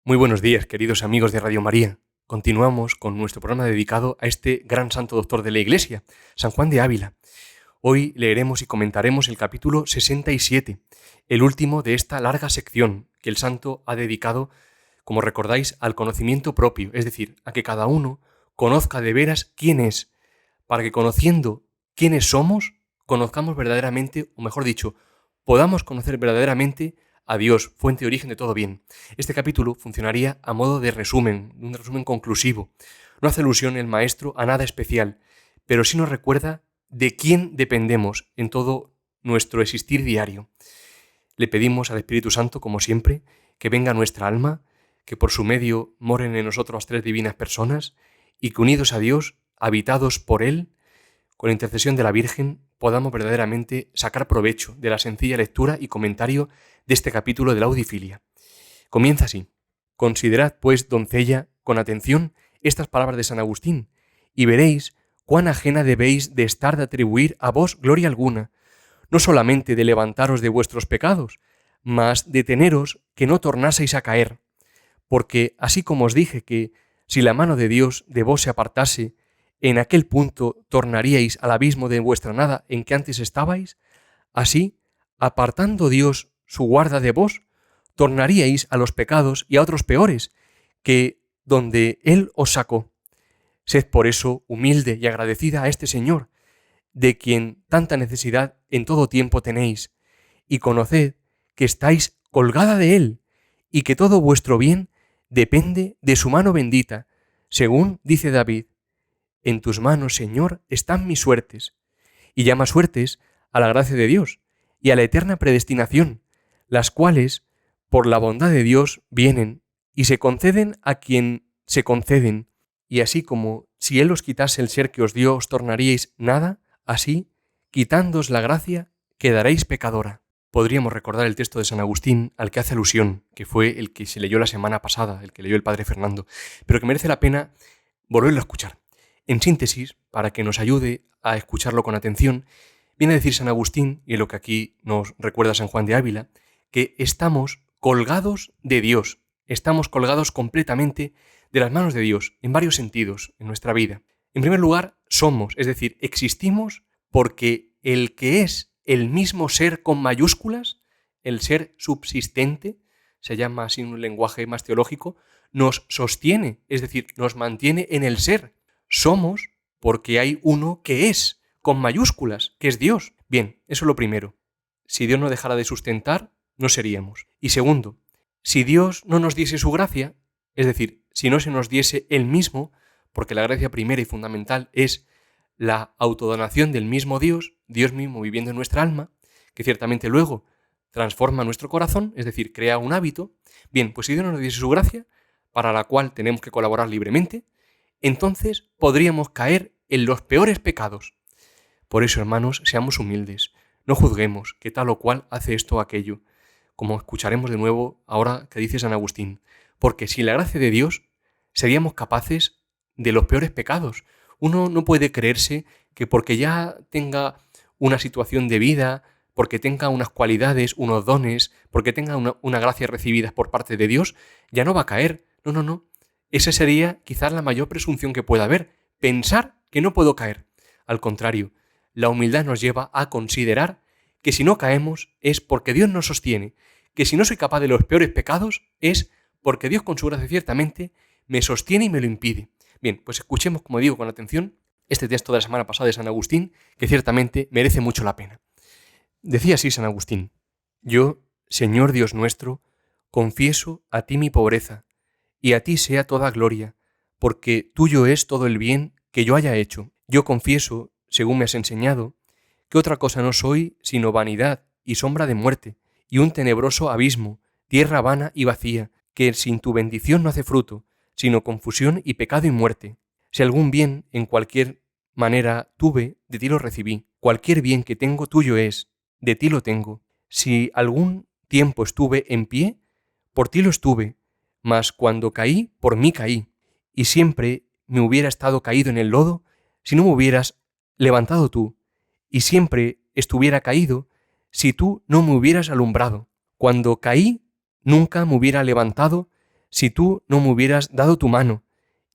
Muy buenos días, queridos amigos de Radio María. Continuamos con nuestro programa dedicado a este gran santo doctor de la Iglesia, San Juan de Ávila. Hoy leeremos y comentaremos el capítulo 67, el último de esta larga sección que el santo ha dedicado, como recordáis, al conocimiento propio, es decir, a que cada uno conozca de veras quién es, para que conociendo quiénes somos, conozcamos verdaderamente, o mejor dicho, podamos conocer verdaderamente a Dios, fuente y origen de todo bien. Este capítulo funcionaría a modo de resumen, un resumen conclusivo. No hace alusión el maestro a nada especial, pero sí nos recuerda de quién dependemos en todo nuestro existir diario. Le pedimos al Espíritu Santo, como siempre, que venga a nuestra alma, que por su medio moren en nosotros las tres divinas personas y que unidos a Dios, habitados por Él, con la intercesión de la Virgen, podamos verdaderamente sacar provecho de la sencilla lectura y comentario de este capítulo de la Audifilia. Comienza así: Considerad, pues, doncella, con atención estas palabras de San Agustín, y veréis cuán ajena debéis de estar de atribuir a vos gloria alguna, no solamente de levantaros de vuestros pecados, mas de teneros que no tornaseis a caer, porque así como os dije que, si la mano de Dios de vos se apartase, en aquel punto tornaríais al abismo de vuestra nada en que antes estabais, así, apartando Dios su guarda de vos, tornaríais a los pecados y a otros peores, que donde Él os sacó. Sed por eso humilde y agradecida a este Señor, de quien tanta necesidad en todo tiempo tenéis, y conoced que estáis colgada de Él, y que todo vuestro bien depende de su mano bendita, según dice David: en tus manos, Señor, están mis suertes. Y llama suertes a la gracia de Dios y a la eterna predestinación, las cuales, por la bondad de Dios, vienen y se conceden a quien se conceden, y así como si Él os quitase el ser que os dio, os tornaríais nada, así, quitándoos la gracia, quedaréis pecadora. Podríamos recordar el texto de San Agustín al que hace alusión, que fue el que se leyó la semana pasada, el que leyó el padre Fernando, pero que merece la pena volverlo a escuchar. En síntesis, para que nos ayude a escucharlo con atención, viene a decir San Agustín, y lo que aquí nos recuerda San Juan de Ávila, que estamos colgados de Dios, estamos colgados completamente de las manos de Dios, en varios sentidos, en nuestra vida. En primer lugar, somos, es decir, existimos porque el que es el mismo ser con mayúsculas, el ser subsistente, se llama así en un lenguaje más teológico, nos sostiene, es decir, nos mantiene en el ser. Somos porque hay uno que es, con mayúsculas, que es Dios. Bien, eso es lo primero. Si Dios no dejara de sustentar, no seríamos. Y segundo, si Dios no nos diese su gracia, es decir, si no se nos diese Él mismo, porque la gracia primera y fundamental es la autodonación del mismo Dios, Dios mismo viviendo en nuestra alma, que ciertamente luego transforma nuestro corazón, es decir, crea un hábito. Bien, pues si Dios no nos diese su gracia, para la cual tenemos que colaborar libremente, entonces podríamos caer en los peores pecados. Por eso, hermanos, seamos humildes, no juzguemos que tal o cual hace esto o aquello, como escucharemos de nuevo ahora que dice San Agustín, porque sin la gracia de Dios seríamos capaces de los peores pecados. Uno no puede creerse que porque ya tenga una situación de vida, porque tenga unas cualidades, unos dones, porque tenga una gracia recibida por parte de Dios, ya no va a caer. No. Esa sería quizás la mayor presunción que pueda haber, pensar que no puedo caer. Al contrario, la humildad nos lleva a considerar que si no caemos es porque Dios nos sostiene, que si no soy capaz de los peores pecados es porque Dios con su gracia ciertamente me sostiene y me lo impide. Bien, pues escuchemos, como digo, con atención este texto de la semana pasada de San Agustín, que ciertamente merece mucho la pena. Decía así San Agustín: yo, Señor Dios nuestro, confieso a ti mi pobreza, y a ti sea toda gloria, porque tuyo es todo el bien que yo haya hecho. Yo confieso, según me has enseñado, que otra cosa no soy sino vanidad y sombra de muerte, y un tenebroso abismo, tierra vana y vacía, que sin tu bendición no hace fruto, sino confusión y pecado y muerte. Si algún bien en cualquier manera tuve, de ti lo recibí. Cualquier bien que tengo tuyo es, de ti lo tengo. Si algún tiempo estuve en pie, por ti lo estuve, mas cuando caí, por mí caí, y siempre me hubiera estado caído en el lodo si no me hubieras levantado tú, y siempre estuviera caído si tú no me hubieras alumbrado. Cuando caí, nunca me hubiera levantado si tú no me hubieras dado tu mano,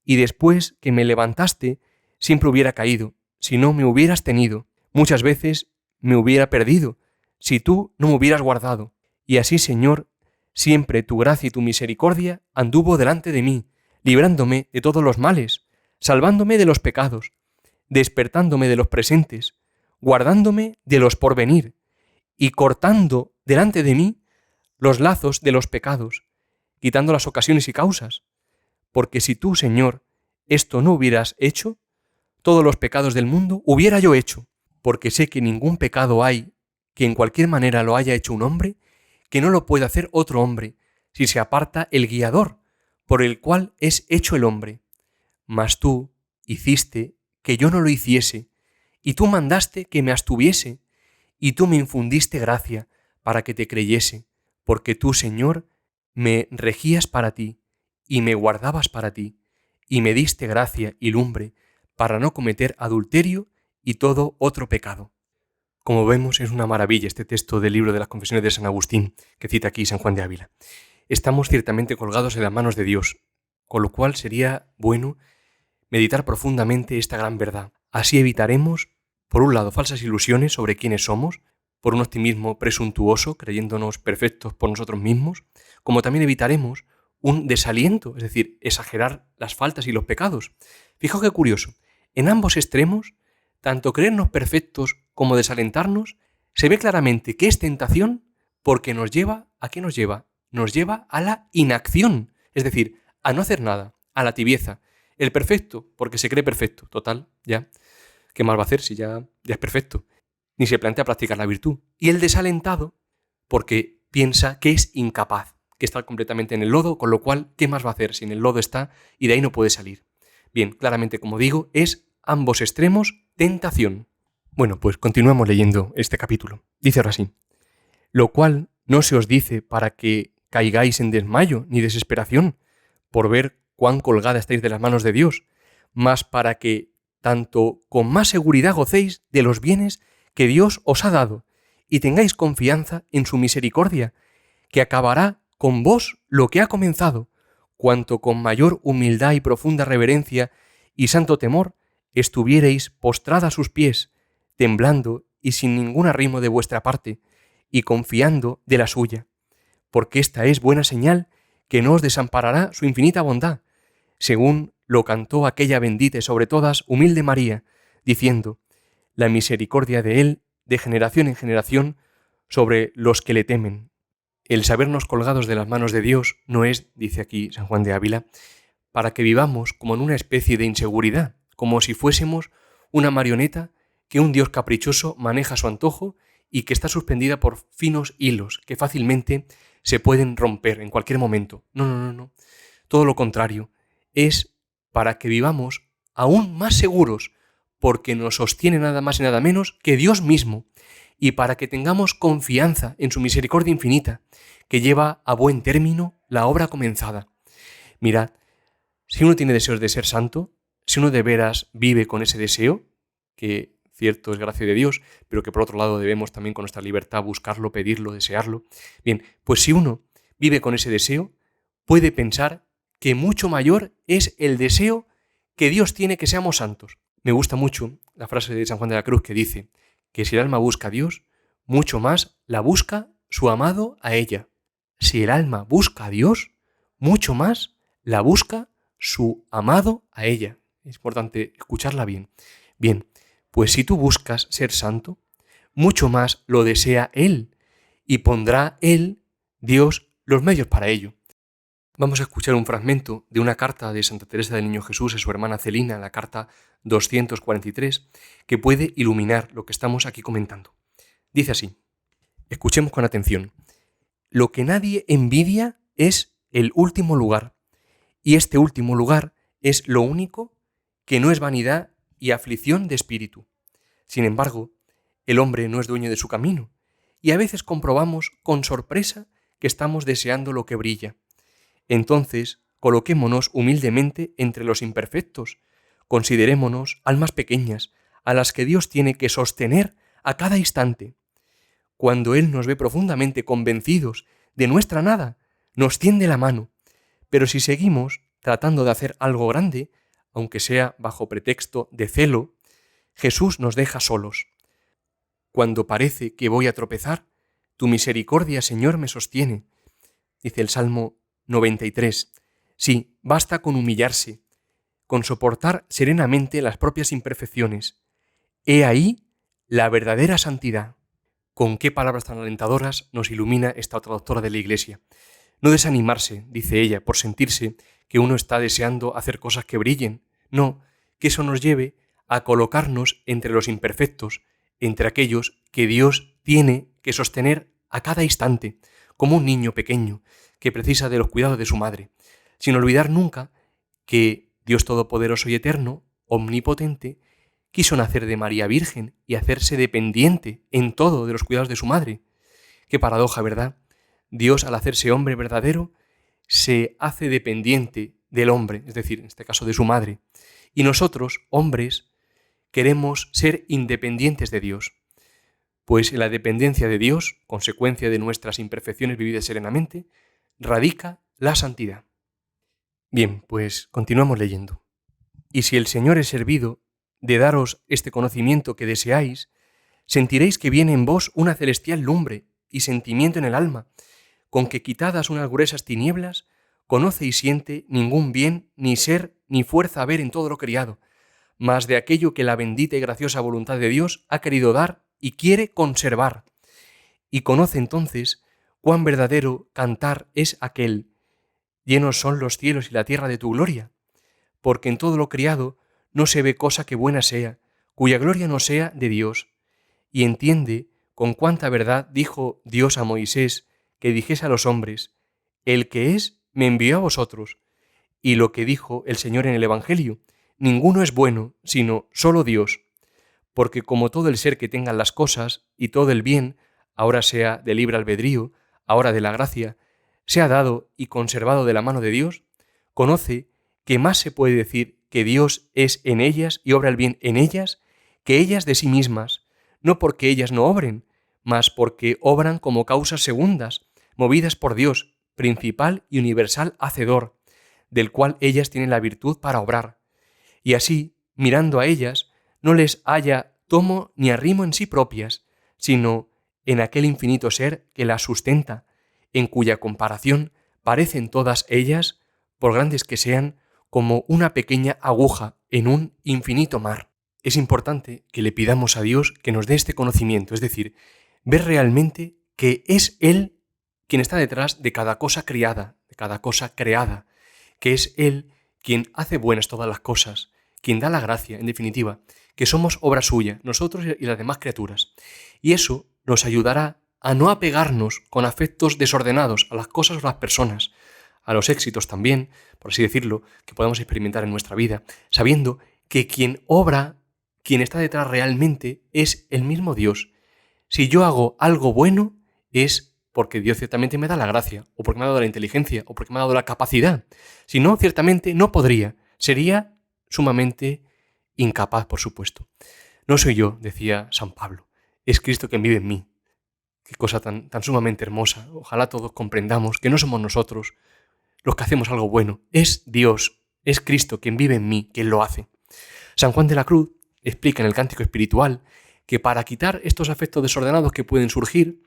y después que me levantaste, siempre hubiera caído, si no me hubieras tenido. Muchas veces me hubiera perdido, si tú no me hubieras guardado. Y así, Señor, siempre tu gracia y tu misericordia anduvo delante de mí, librándome de todos los males, salvándome de los pecados, despertándome de los presentes, guardándome de los porvenir, y cortando delante de mí los lazos de los pecados, quitando las ocasiones y causas. Porque si tú, Señor, esto no hubieras hecho, todos los pecados del mundo hubiera yo hecho, porque sé que ningún pecado hay que en cualquier manera lo haya hecho un hombre, que no lo pueda hacer otro hombre, si se aparta el guiador, por el cual es hecho el hombre. Mas tú hiciste que yo no lo hiciese, y tú mandaste que me abstuviese, y tú me infundiste gracia para que te creyese, porque tú, Señor, me regías para ti, y me guardabas para ti, y me diste gracia y lumbre para no cometer adulterio y todo otro pecado. Como vemos, es una maravilla este texto del libro de las Confesiones de San Agustín, que cita aquí San Juan de Ávila. Estamos ciertamente colgados en las manos de Dios, con lo cual sería bueno meditar profundamente esta gran verdad. Así evitaremos, por un lado, falsas ilusiones sobre quiénes somos, por un optimismo presuntuoso, creyéndonos perfectos por nosotros mismos, como también evitaremos un desaliento, es decir, exagerar las faltas y los pecados. Fijaos qué curioso, en ambos extremos, tanto creernos perfectos como desalentarnos, se ve claramente que es tentación porque nos lleva, ¿a qué nos lleva? Nos lleva a la inacción, es decir, a no hacer nada, a la tibieza. El perfecto, porque se cree perfecto, total, ya. ¿Qué más va a hacer si ya es perfecto? Ni se plantea practicar la virtud. Y el desalentado, porque piensa que es incapaz, que está completamente en el lodo, con lo cual, ¿qué más va a hacer si en el lodo está y de ahí no puede salir? Bien, claramente, como digo, es ambos extremos tentación. Bueno, pues continuamos leyendo este capítulo. Dice ahora así: lo cual no se os dice para que caigáis en desmayo ni desesperación por ver cuán colgada estáis de las manos de Dios, mas para que tanto con más seguridad gocéis de los bienes que Dios os ha dado y tengáis confianza en su misericordia, que acabará con vos lo que ha comenzado, cuanto con mayor humildad y profunda reverencia y santo temor estuviereis postrada a sus pies, temblando y sin ningún arrimo de vuestra parte, y confiando de la suya, porque esta es buena señal que no os desamparará su infinita bondad, según lo cantó aquella bendita y sobre todas humilde María, diciendo: la misericordia de él de generación en generación sobre los que le temen. El sabernos colgados de las manos de Dios no es, dice aquí San Juan de Ávila, para que vivamos como en una especie de inseguridad, como si fuésemos una marioneta que un Dios caprichoso maneja a su antojo y que está suspendida por finos hilos que fácilmente se pueden romper en cualquier momento. No. Todo lo contrario, es para que vivamos aún más seguros, porque nos sostiene nada más y nada menos que Dios mismo, y para que tengamos confianza en su misericordia infinita, que lleva a buen término la obra comenzada. Mirad, si uno tiene deseos de ser santo, si uno de veras vive con ese deseo, que cierto es gracia de Dios, pero que por otro lado debemos también con nuestra libertad buscarlo, pedirlo, desearlo, bien, pues si uno vive con ese deseo, puede pensar que mucho mayor es el deseo que Dios tiene que seamos santos. Me gusta mucho la frase de San Juan de la Cruz que dice que si el alma busca a Dios, mucho más la busca su amado a ella. Si el alma busca a Dios, mucho más la busca su amado a ella. Es importante escucharla bien. Bien, pues si tú buscas ser santo, mucho más lo desea Él y pondrá Él, Dios, los medios para ello. Vamos a escuchar un fragmento de una carta de Santa Teresa del Niño Jesús a su hermana Celina, la carta 243, que puede iluminar lo que estamos aquí comentando. Dice así, escuchemos con atención: lo que nadie envidia es el último lugar, y este último lugar es lo único que no es vanidad y aflicción de espíritu. Sin embargo, el hombre no es dueño de su camino, y a veces comprobamos con sorpresa que estamos deseando lo que brilla. Entonces, coloquémonos humildemente entre los imperfectos, considerémonos almas pequeñas, a las que Dios tiene que sostener a cada instante. Cuando Él nos ve profundamente convencidos de nuestra nada, nos tiende la mano, Pero si seguimos tratando de hacer algo grande, aunque sea bajo pretexto de celo, Jesús nos deja solos. Cuando parece que voy a tropezar, tu misericordia, Señor, me sostiene. Dice el Salmo 93. Sí, basta con humillarse, con soportar serenamente las propias imperfecciones. He ahí la verdadera santidad. Con qué palabras tan alentadoras nos ilumina esta otra doctora de la Iglesia. No desanimarse, dice ella, por sentirse que uno está deseando hacer cosas que brillen. No, que eso nos lleve a colocarnos entre los imperfectos, entre aquellos que Dios tiene que sostener a cada instante, como un niño pequeño que precisa de los cuidados de su madre, sin olvidar nunca que Dios Todopoderoso y Eterno, omnipotente, quiso nacer de María Virgen y hacerse dependiente en todo de los cuidados de su madre. Qué paradoja, ¿verdad? Dios, al hacerse hombre verdadero, se hace dependiente del hombre, es decir, en este caso de su madre. Y nosotros, hombres, queremos ser independientes de Dios. Pues en la dependencia de Dios, consecuencia de nuestras imperfecciones vividas serenamente, radica la santidad. Bien, pues continuamos leyendo. Y si el Señor es servido de daros este conocimiento que deseáis, sentiréis que viene en vos una celestial lumbre y sentimiento en el alma, con que quitadas unas gruesas tinieblas, conoce y siente ningún bien, ni ser, ni fuerza haber en todo lo criado, mas de aquello que la bendita y graciosa voluntad de Dios ha querido dar y quiere conservar. Y conoce entonces cuán verdadero cantar es aquel: llenos son los cielos y la tierra de tu gloria, porque en todo lo criado no se ve cosa que buena sea, cuya gloria no sea de Dios. Y entiende con cuánta verdad dijo Dios a Moisés que dijese a los hombres: el que es me envió a vosotros. Y lo que dijo el Señor en el Evangelio: ninguno es bueno, sino solo Dios. Porque como todo el ser que tengan las cosas y todo el bien, ahora sea de libre albedrío, ahora de la gracia, sea dado y conservado de la mano de Dios, conoce que más se puede decir que Dios es en ellas y obra el bien en ellas, que ellas de sí mismas, no porque ellas no obren, mas porque obran como causas segundas, movidas por Dios, principal y universal hacedor, del cual ellas tienen la virtud para obrar. Y así, mirando a ellas, no les haya tomo ni arrimo en sí propias, sino en aquel infinito ser que las sustenta, en cuya comparación parecen todas ellas, por grandes que sean, como una pequeña aguja en un infinito mar. Es importante que le pidamos a Dios que nos dé este conocimiento, es decir, ver realmente que es Él quien está detrás de cada cosa criada, de cada cosa creada, que es Él quien hace buenas todas las cosas, quien da la gracia, en definitiva, que somos obra suya, nosotros y las demás criaturas. Y eso nos ayudará a no apegarnos con afectos desordenados a las cosas o a las personas, a los éxitos también, por así decirlo, que podemos experimentar en nuestra vida, sabiendo que quien obra, quien está detrás realmente, es el mismo Dios. Si yo hago algo bueno, es porque Dios ciertamente me da la gracia, o porque me ha dado la inteligencia, o porque me ha dado la capacidad. Si no, ciertamente no podría. Sería sumamente incapaz, por supuesto. No soy yo, decía San Pablo, es Cristo quien vive en mí. Qué cosa tan sumamente hermosa. Ojalá todos comprendamos que no somos nosotros los que hacemos algo bueno. Es Dios, es Cristo quien vive en mí, quien lo hace. San Juan de la Cruz explica en el Cántico Espiritual que para quitar estos afectos desordenados que pueden surgir,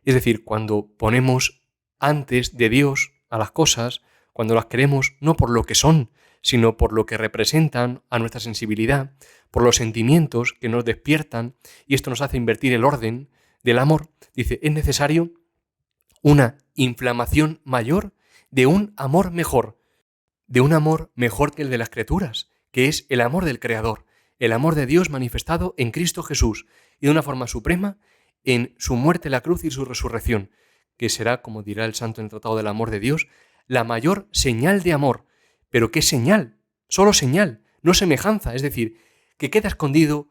es decir, cuando ponemos antes de Dios a las cosas, cuando las queremos no por lo que son, sino por lo que representan a nuestra sensibilidad, por los sentimientos que nos despiertan, y esto nos hace invertir el orden del amor, dice, es necesario una inflamación mayor de un amor mejor que el de las criaturas, que es el amor del Creador, el amor de Dios manifestado en Cristo Jesús, y de una forma suprema en su muerte en la cruz y su resurrección, que será, como dirá el santo en el Tratado del Amor de Dios, la mayor señal de amor. ¿Pero qué señal? Solo señal, no semejanza, es decir, que queda escondido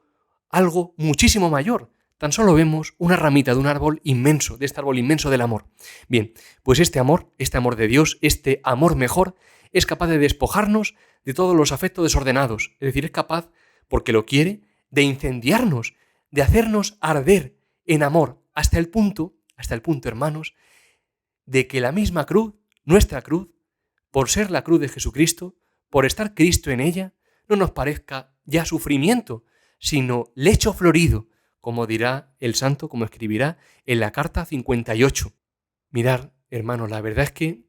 algo muchísimo mayor. Tan solo vemos una ramita de un árbol inmenso, de este árbol inmenso del amor. Bien, pues este amor de Dios, este amor mejor, es capaz de despojarnos de todos los afectos desordenados. Es decir, es capaz, porque lo quiere, de incendiarnos, de hacernos arder en amor, hasta el punto, hermanos, de que la misma cruz, nuestra cruz, por ser la cruz de Jesucristo, por estar Cristo en ella, no nos parezca ya sufrimiento, sino lecho florido, como dirá el santo, como escribirá en la carta 58. Mirad, hermanos, la verdad es que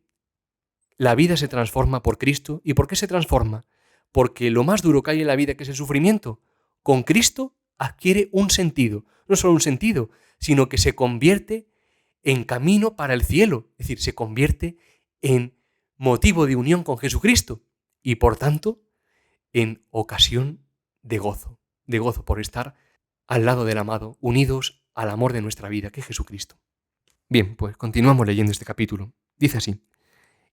la vida se transforma por Cristo. ¿Y por qué se transforma? Porque lo más duro que hay en la vida, que es el sufrimiento, con Cristo adquiere un sentido. No solo un sentido, sino que se convierte en camino para el cielo. Es decir, se convierte en motivo de unión con Jesucristo y, por tanto, en ocasión de gozo por estar al lado del amado, unidos al amor de nuestra vida, que es Jesucristo. Bien, pues continuamos leyendo este capítulo. Dice así: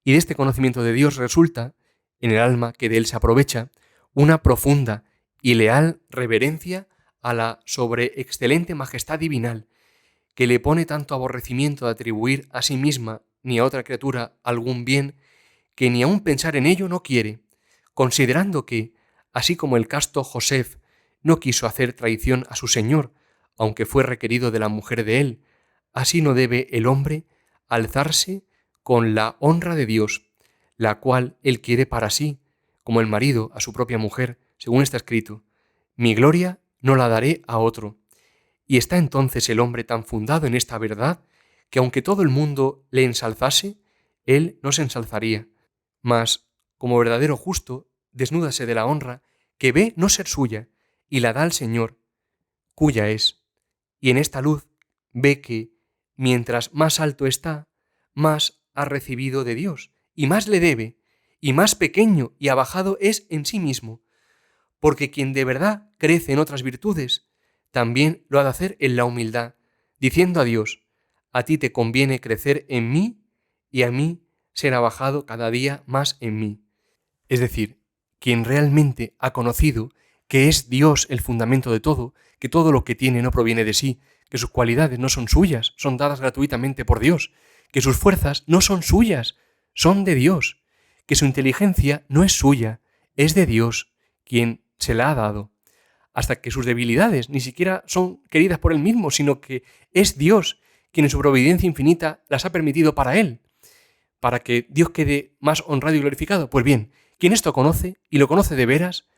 y de este conocimiento de Dios resulta, en el alma que de él se aprovecha, una profunda y leal reverencia a la sobreexcelente majestad divinal, que le pone tanto aborrecimiento de atribuir a sí misma ni a otra criatura algún bien, que ni aun pensar en ello no quiere, considerando que, así como el casto Josef no quiso hacer traición a su señor, aunque fue requerido de la mujer de él, así no debe el hombre alzarse con la honra de Dios, la cual él quiere para sí, como el marido a su propia mujer, según está escrito: mi gloria no la daré a otro. Y está entonces el hombre tan fundado en esta verdad, que aunque todo el mundo le ensalzase, él no se ensalzaría. Mas, como verdadero justo, desnúdase de la honra que ve no ser suya, y la da al Señor, cuya es. Y en esta luz ve que, mientras más alto está, más ha recibido de Dios, y más le debe, y más pequeño y abajado es en sí mismo, porque quien de verdad crece en otras virtudes, también lo ha de hacer en la humildad, diciendo a Dios: a ti te conviene crecer en mí, y a mí ser abajado cada día más en mí. Es decir, quien realmente ha conocido que es Dios el fundamento de todo, que todo lo que tiene no proviene de sí, que sus cualidades no son suyas, son dadas gratuitamente por Dios, que sus fuerzas no son suyas, son de Dios, que su inteligencia no es suya, es de Dios, quien se la ha dado, hasta que sus debilidades ni siquiera son queridas por él mismo, sino que es Dios quien en su providencia infinita las ha permitido para él, para que Dios quede más honrado y glorificado. Pues bien, quien esto conoce, y lo conoce de veras,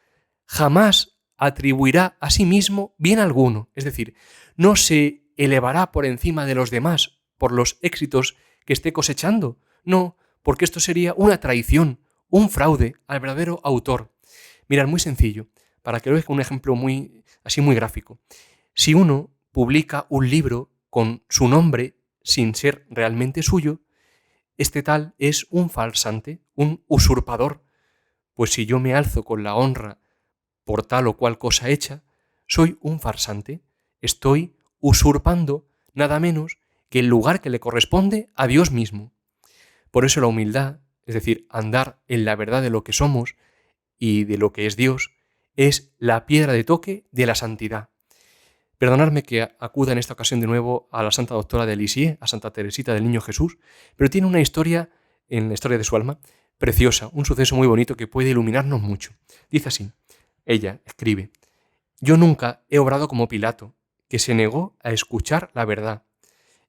jamás atribuirá a sí mismo bien alguno, es decir, no se elevará por encima de los demás por los éxitos que esté cosechando, no, porque esto sería una traición, un fraude al verdadero autor. Mirad, muy sencillo, para que lo veáis con un ejemplo muy gráfico. Si uno publica un libro con su nombre sin ser realmente suyo, este tal es un falsante, un usurpador, pues si yo me alzo con la honra por tal o cual cosa hecha, soy un farsante, estoy usurpando nada menos que el lugar que le corresponde a Dios mismo. Por eso la humildad, es decir, andar en la verdad de lo que somos y de lo que es Dios, es la piedra de toque de la santidad. Perdonadme que acuda en esta ocasión de nuevo a la Santa Doctora de Lisieux, a Santa Teresita del Niño Jesús, pero tiene una historia, en la historia de su alma, preciosa, un suceso muy bonito que puede iluminarnos mucho. Dice así, ella escribe: yo nunca he obrado como Pilato, que se negó a escuchar la verdad.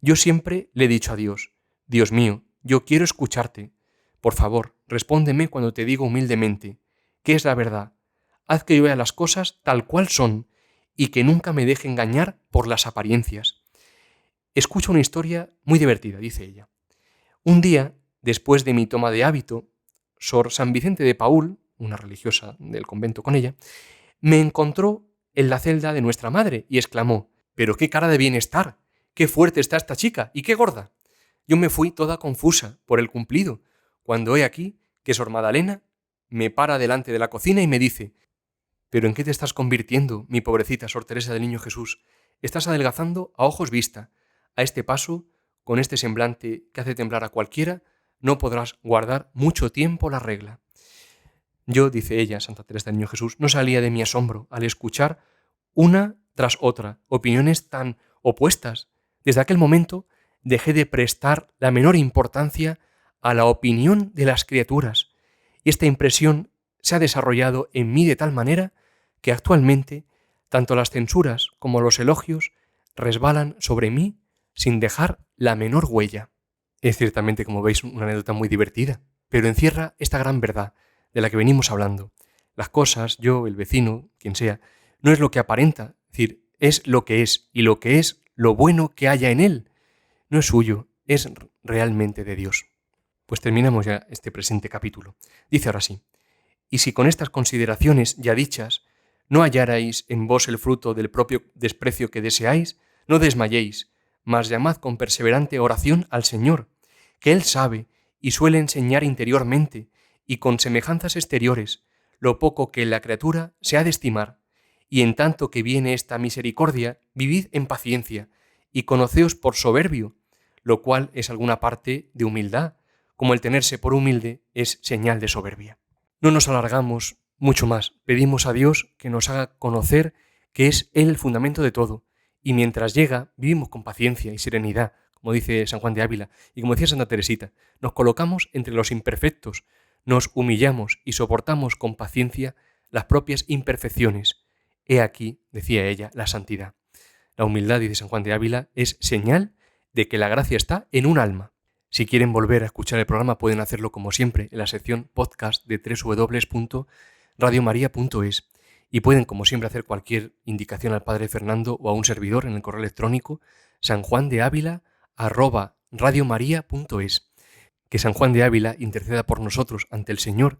Yo siempre le he dicho a Dios: Dios mío, yo quiero escucharte. Por favor, respóndeme cuando te digo humildemente: ¿qué es la verdad? Haz que yo vea las cosas tal cual son, y que nunca me deje engañar por las apariencias. Escucha una historia muy divertida, dice ella. Un día, después de mi toma de hábito, Sor San Vicente de Paúl, una religiosa del convento con ella, me encontró en la celda de nuestra madre y exclamó: «¡Pero qué cara de bienestar! ¡Qué fuerte está esta chica! ¡Y qué gorda!». Yo me fui toda confusa por el cumplido, cuando he aquí que Sor Madalena me para delante de la cocina y me dice: «¿Pero en qué te estás convirtiendo, mi pobrecita Sor Teresa del Niño Jesús? Estás adelgazando a ojos vista. A este paso, con este semblante que hace temblar a cualquiera, no podrás guardar mucho tiempo la regla». Yo, dice ella, Santa Teresa del Niño Jesús, no salía de mi asombro al escuchar una tras otra opiniones tan opuestas. Desde aquel momento dejé de prestar la menor importancia a la opinión de las criaturas, y esta impresión se ha desarrollado en mí de tal manera que actualmente tanto las censuras como los elogios resbalan sobre mí sin dejar la menor huella. Es ciertamente, como veis, una anécdota muy divertida. pero encierra esta gran verdad de la que venimos hablando. Las cosas, yo, el vecino, quien sea, no es lo que aparenta, es decir, es lo que es, y lo que es lo bueno que haya en él. No es suyo, es realmente de Dios. Pues terminamos ya este presente capítulo. Dice ahora sí: y si con estas consideraciones ya dichas no hallarais en vos el fruto del propio desprecio que deseáis, no desmayéis, mas llamad con perseverante oración al Señor, que Él sabe y suele enseñar interiormente y con semejanzas exteriores lo poco que en la criatura se ha de estimar, y en tanto que viene esta misericordia, vivid en paciencia, y conoceos por soberbio, lo cual es alguna parte de humildad, como el tenerse por humilde es señal de soberbia. No nos alargamos mucho más, pedimos a Dios que nos haga conocer que es Él el fundamento de todo, y mientras llega vivimos con paciencia y serenidad, como dice San Juan de Ávila, y como decía Santa Teresita, nos colocamos entre los imperfectos, nos humillamos y soportamos con paciencia las propias imperfecciones. He aquí, decía ella, la santidad. La humildad, dice San Juan de Ávila, es señal de que la gracia está en un alma. Si quieren volver a escuchar el programa pueden hacerlo como siempre en la sección podcast de www.radiomaria.es y pueden como siempre hacer cualquier indicación al Padre Fernando o a un servidor en el correo electrónico sanjuandeavila@radiomaria.es. Que San Juan de Ávila interceda por nosotros ante el Señor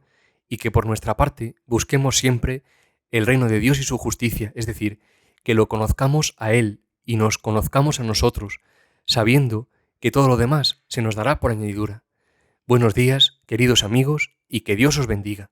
y que por nuestra parte busquemos siempre el reino de Dios y su justicia, es decir, que lo conozcamos a Él y nos conozcamos a nosotros, sabiendo que todo lo demás se nos dará por añadidura. Buenos días, queridos amigos, y que Dios os bendiga.